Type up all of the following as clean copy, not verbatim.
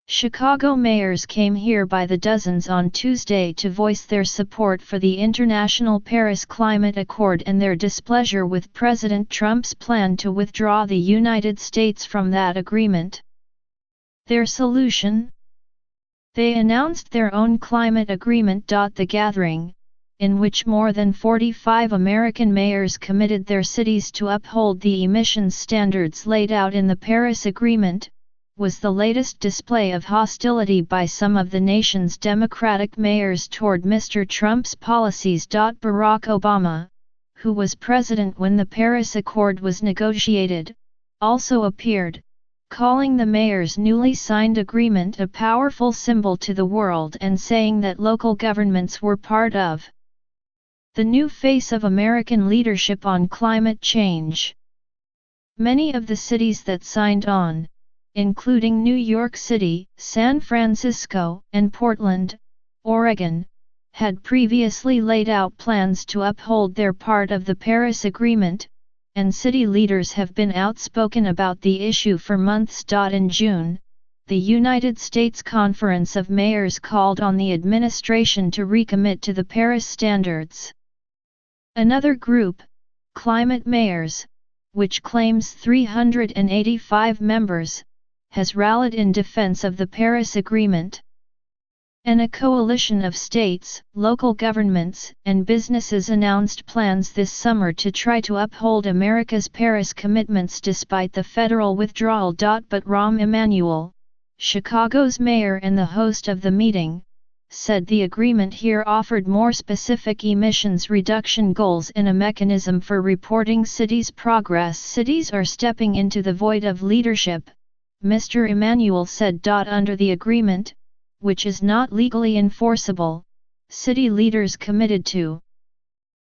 Chicago mayors came here by the dozens on Tuesday to voice their support for the International Paris Climate Accord and their displeasure with President Trump's plan to withdraw the United States from that agreement. Their solution? They announced their own climate agreement. The gathering, in which more than 45 American mayors committed their cities to uphold the emissions standards laid out in the Paris Agreement, was the latest display of hostility by some of the nation's Democratic mayors toward Mr. Trump's policies. Barack Obama, who was president when the Paris Accord was negotiated, also appeared, calling the mayors' newly signed agreement a powerful symbol to the world and saying that local governments were part of the new face of American leadership on climate change. Many of the cities that signed on, including New York City, San Francisco, and Portland, Oregon, had previously laid out plans to uphold their part of the Paris Agreement, and city leaders have been outspoken about the issue for months. In June, the United States Conference of Mayors called on the administration to recommit to the Paris standards. Another group, Climate Mayors, which claims 385 members, has rallied in defense of the Paris Agreement. And a coalition of states, local governments, and businesses announced plans this summer to try to uphold America's Paris commitments despite the federal withdrawal. But Rahm Emanuel, Chicago's mayor and the host of the meeting, said the agreement here offered more specific emissions reduction goals and a mechanism for reporting cities' progress. Cities are stepping into the void of leadership, Mr. Emanuel said. Under the agreement, which is not legally enforceable, city leaders committed to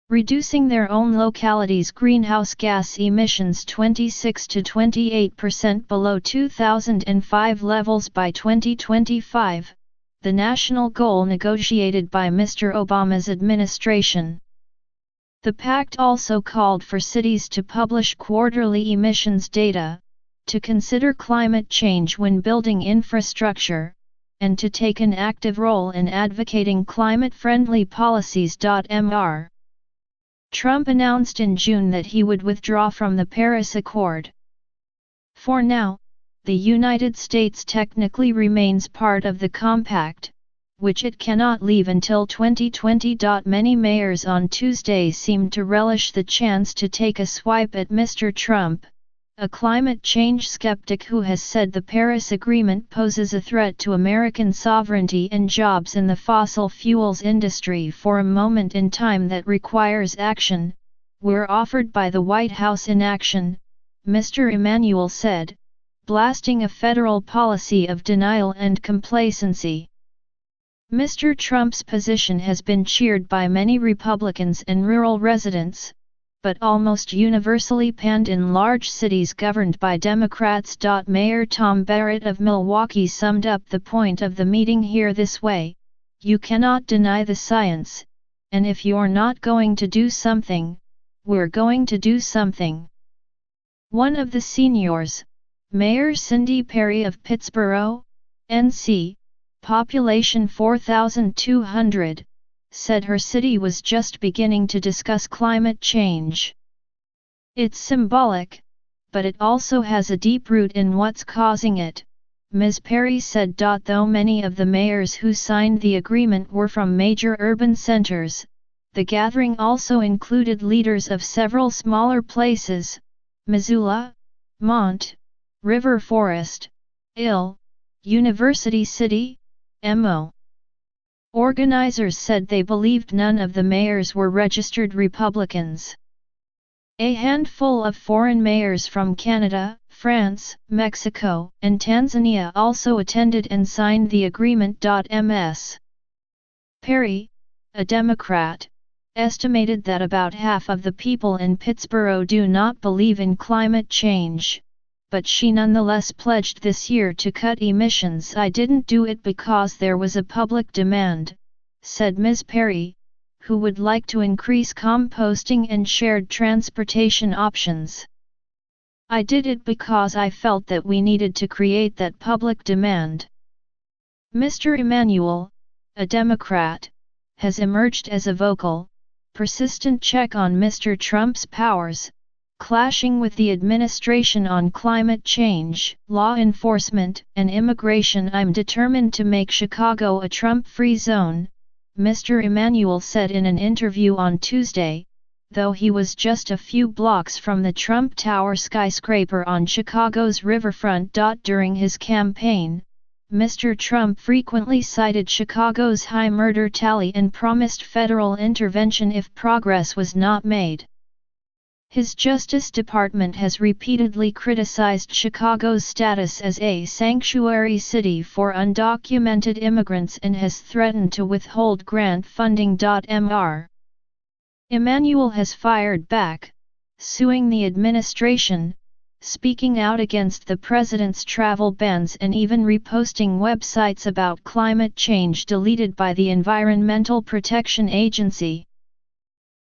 reducing their own localities' greenhouse gas emissions 26 to 28% below 2005 levels by 2025, the national goal negotiated by Mr. Obama's administration. The pact also called for cities to publish quarterly emissions data, to consider climate change when building infrastructure, and to take an active role in advocating climate-friendly policies. Mr. Trump announced in June that he would withdraw from the Paris Accord. For now, the United States technically remains part of the compact, which it cannot leave until 2020. Many mayors on Tuesday seemed to relish the chance to take a swipe at Mr. Trump, a climate change skeptic who has said the Paris Agreement poses a threat to American sovereignty and jobs in the fossil fuels industry. For a moment in time that requires action, we're offered by the White House inaction, Mr. Emanuel said, blasting a federal policy of denial and complacency. Mr. Trump's position has been cheered by many Republicans and rural residents, but almost universally panned in large cities governed by Democrats. Mayor Tom Barrett of Milwaukee summed up the point of the meeting here this way: "You cannot deny the science, and if you're not going to do something, we're going to do something." One of the seniors, Mayor Cindy Perry of Pittsboro, NC, population 4,200, said her city was just beginning to discuss climate change. "It's symbolic, but it also has a deep root in what's causing it," Ms. Perry said. Though many of the mayors who signed the agreement were from major urban centers, the gathering also included leaders of several smaller places: Missoula, Mont, River Forest, Ill, University City, Mo. Organizers said they believed none of the mayors were registered Republicans. A handful of foreign mayors from Canada, France, Mexico, and Tanzania also attended and signed the agreement. Ms. Perry, a Democrat, estimated that about half of the people in Pittsboro do not believe in climate change, but she nonetheless pledged this year to cut emissions. "I didn't do it because there was a public demand," said Ms. Perry, who would like to increase composting and shared transportation options. "I did it because I felt that we needed to create that public demand." Mr. Emanuel, a Democrat, has emerged as a vocal, persistent check on Mr. Trump's powers, clashing with the administration on climate change, law enforcement, and immigration. "I'm determined to make Chicago a Trump-free zone," Mr. Emanuel said in an interview on Tuesday, though he was just a few blocks from the Trump Tower skyscraper on Chicago's riverfront. During his campaign, Mr. Trump frequently cited Chicago's high murder tally and promised federal intervention if progress was not made. His Justice Department has repeatedly criticized Chicago's status as a sanctuary city for undocumented immigrants and has threatened to withhold grant funding. Mr. Emanuel has fired back, suing the administration, speaking out against the president's travel bans and even reposting websites about climate change deleted by the Environmental Protection Agency.